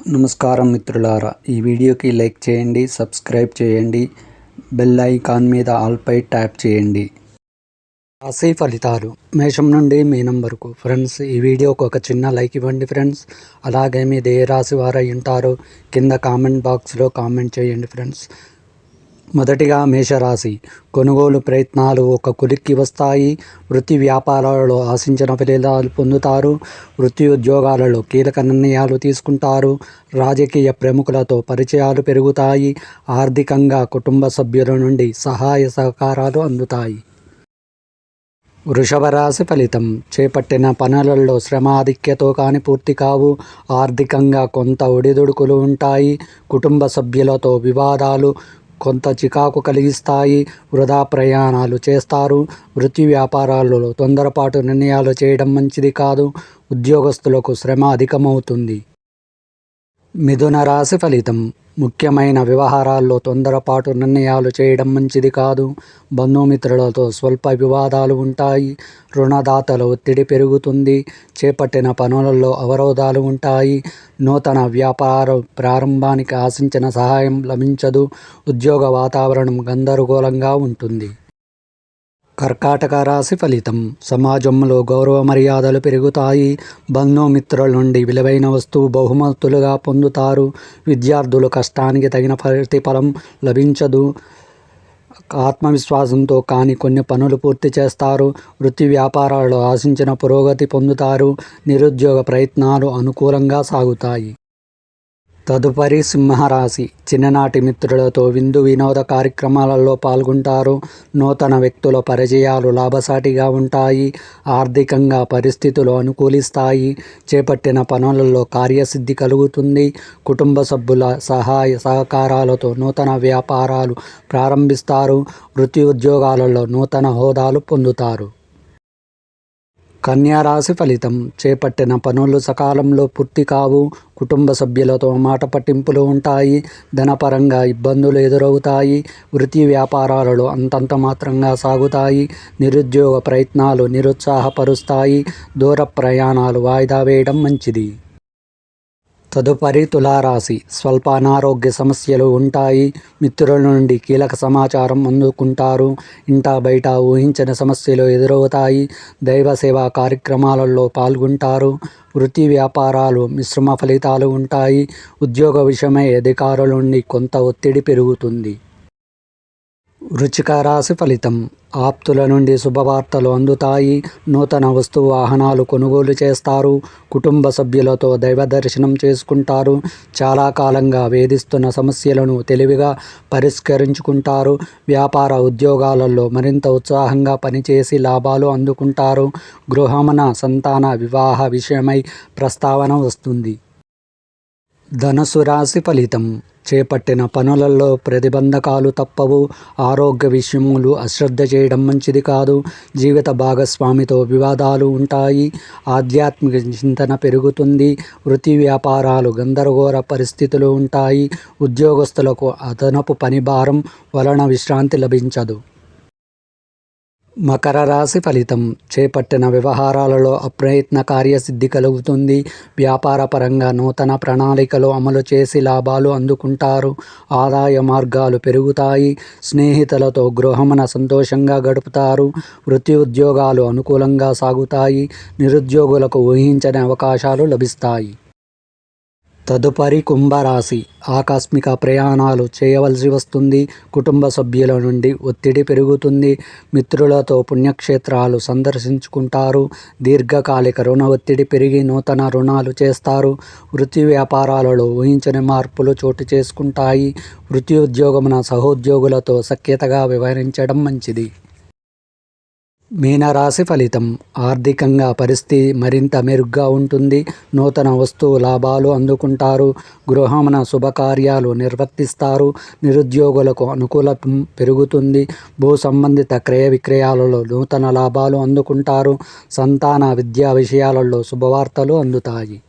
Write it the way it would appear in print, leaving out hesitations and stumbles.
నమస్కారం మిత్రులారా, ఈ వీడియోకి లైక్ చేయండి, సబ్స్క్రైబ్ చేయండి, బెల్ ఐకాన్ మీద ఆల్ పై ట్యాప్ చేయండి. రాశి ఫలితాలు మేషం నుండి మీనం వరకు. ఫ్రెండ్స్, ఈ వీడియోకి ఒక చిన్న లైక్ ఇవ్వండి ఫ్రెండ్స్. అలాగే మీది ఏ రాశి వారు అయి ఉంటారో కింద కామెంట్ బాక్స్లో కామెంట్ చేయండి ఫ్రెండ్స్. మొదటిగా మేషరాశి. కొనుగోలు ప్రయత్నాలు ఒక కొలిక్కి వస్తాయి. వృత్తి వ్యాపారాలలో ఆశించిన ఫలితాలు పొందుతారు. వృత్తి ఉద్యోగాలలో కీలక నిర్ణయాలు తీసుకుంటారు. రాజకీయ ప్రముఖులతో పరిచయాలు పెరుగుతాయి. ఆర్థికంగా కుటుంబ సభ్యుల నుండి సహాయ సహకారాలు అందుతాయి. వృషభ రాశి ఫలితం. చేపట్టిన పనులలో శ్రమ ఆధిక్యతో కానీ పూర్తి కావు. ఆర్థికంగా కొంత ఒడిదుడుకులు ఉంటాయి. కుటుంబ సభ్యులతో వివాదాలు కొంత చికాకు కలిగిస్తాయి. వృధా ప్రయాణాలు చేస్తారు. వృత్తి వ్యాపారాలలో తొందరపాటు నిర్ణయాలు చేయడం మంచిది కాదు. ఉద్యోగస్తులకు శ్రమ అధికమవుతుంది. మిథున రాశి ఫలితం. ముఖ్యమైన వ్యవహారాల్లో తొందరపాటు నిర్ణయాలు చేయడం మంచిది కాదు. బంధుమిత్రులతో స్వల్ప వివాదాలు ఉంటాయి. రుణదాతల ఒత్తిడి పెరుగుతుంది. చేపట్టిన పనులలో అవరోధాలు ఉంటాయి. నూతన వ్యాపార ప్రారంభానికి ఆశించిన సహాయం లభించదు. ఉద్యోగ వాతావరణం గందరగోళంగా ఉంటుంది. కర్కాటక రాశి ఫలితం. సమాజంలో గౌరవ మర్యాదలు పెరుగుతాయి. బంధుమిత్రుల నుండి విలువైన వస్తువు బహుమతులుగా పొందుతారు. విద్యార్థులు కష్టానికి తగిన ప్రతిఫలం లభించదు. ఆత్మవిశ్వాసంతో కానీ కొన్ని పనులు పూర్తి చేస్తారు. వృత్తి వ్యాపారాల్లో ఆశించిన పురోగతి పొందుతారు. నిరుద్యోగ ప్రయత్నాలు అనుకూలంగా సాగుతాయి. తదుపరి సింహరాశి. చిన్ననాటి మిత్రులతో విందు వినోద కార్యక్రమాలలో పాల్గొంటారు. నూతన వ్యక్తుల పరిచయాలు లాభసాటిగా ఉంటాయి. ఆర్థికంగా పరిస్థితులు అనుకూలిస్తాయి. చేపట్టిన పనులలో కార్యసిద్ధి కలుగుతుంది. కుటుంబ సభ్యుల సహాయ సహకారాలతో నూతన వ్యాపారాలు ప్రారంభిస్తారు. వృత్తి ఉద్యోగాలలో నూతన హోదాలు పొందుతారు. కన్యా రాశి ఫలితం. చేపట్టిన పనులు సకాలంలో పూర్తి కావు. కుటుంబ సభ్యులతో మాట పట్టింపులు ఉంటాయి. ధనపరంగా ఇబ్బందులు ఎదురవుతాయి. వృత్తి వ్యాపారాలలో అంతంత మాత్రంగా సాగుతాయి. నిరుద్యోగ ప్రయత్నాలు నిరుత్సాహపరుస్తాయి. దూర ప్రయాణాలు వాయిదా వేయడం మంచిది. తదుపరి తులారాశి. స్వల్ప అనారోగ్య సమస్యలు ఉంటాయి. మిత్రుల నుండి కీలక సమాచారం అందుకుంటారు. ఇంటా బయట ఊహించని సమస్యలు ఎదురవుతాయి. దైవ సేవా కార్యక్రమాలలో పాల్గొంటారు. వృత్తి వ్యాపారాలు మిశ్రమ ఫలితాలు ఉంటాయి. ఉద్యోగ విషయమై అధికారుల నుండి కొంత ఒత్తిడి పెరుగుతుంది. వృశ్చిక రాశి ఫలితం. ఆప్తుల నుండి శుభవార్తలు అందుతాయి. నూతన వస్తు వాహనాలు కొనుగోలు చేస్తారు. కుటుంబ సభ్యులతో దైవ దర్శనం చేసుకుంటారు. చాలా కాలంగా వేధిస్తున్న సమస్యలను తెలివిగా పరిష్కరించుకుంటారు. వ్యాపార ఉద్యోగాలలో మరింత ఉత్సాహంగా పనిచేసి లాభాలు అందుకుంటారు. గృహమున సంతాన వివాహ విషయమై ప్రస్తావన వస్తుంది. ధనుసు రాశి ఫలితం. చేపట్టిన పనులలో ప్రతిబంధకాలు తప్పవు. ఆరోగ్య విషయములు అశ్రద్ధ చేయడం మంచిది కాదు. జీవిత భాగస్వామితో వివాదాలు ఉంటాయి. ఆధ్యాత్మిక చింతన పెరుగుతుంది. వృత్తి వ్యాపారాలు గందరగోళ పరిస్థితులు ఉంటాయి. ఉద్యోగస్తులకు అదనపు పని భారం వలన విశ్రాంతి లభించదు. మకర రాశి ఫలితం. చేపట్టిన వ్యవహారాలలో అప్రయత్న కార్యసిద్ధి కలుగుతుంది. వ్యాపారపరంగా నూతన ప్రణాళికలు అమలు చేసి లాభాలు అందుకుంటారు. ఆదాయ మార్గాలు పెరుగుతాయి. స్నేహితులతో గృహమున సంతోషంగా గడుపుతారు. వృత్తి ఉద్యోగాలు అనుకూలంగా సాగుతాయి. నిరుద్యోగులకు ఊహించని అవకాశాలు లభిస్తాయి. తదుపరి కుంభరాశి. ఆకస్మిక ప్రయాణాలు చేయవలసి వస్తుంది. కుటుంబ సభ్యుల నుండి ఒత్తిడి పెరుగుతుంది. మిత్రులతో పుణ్యక్షేత్రాలు సందర్శించుకుంటారు. దీర్ఘకాలిక రుణ ఒత్తిడి పెరిగి నూతన రుణాలు చేస్తారు. వృత్తి వ్యాపారాలలో ఊహించని మార్పులు చోటు చేసుకుంటాయి. వృత్తి ఉద్యోగమున సహోద్యోగులతో సఖ్యతగా వ్యవహరించడం మంచిది. మీనరాశి ఫలితం. ఆర్థికంగా పరిస్థితి మరింత మెరుగ్గా ఉంటుంది. నూతన వస్తువు లాభాలు అందుకుంటారు. గృహమున శుభకార్యాలు నిర్వర్తిస్తారు. నిరుద్యోగులకు అనుకూలత పెరుగుతుంది. భూ సంబంధిత క్రయ విక్రయాలలో నూతన లాభాలు అందుకుంటారు. సంతాన విద్యా విషయాలలో శుభవార్తలు అందుతాయి.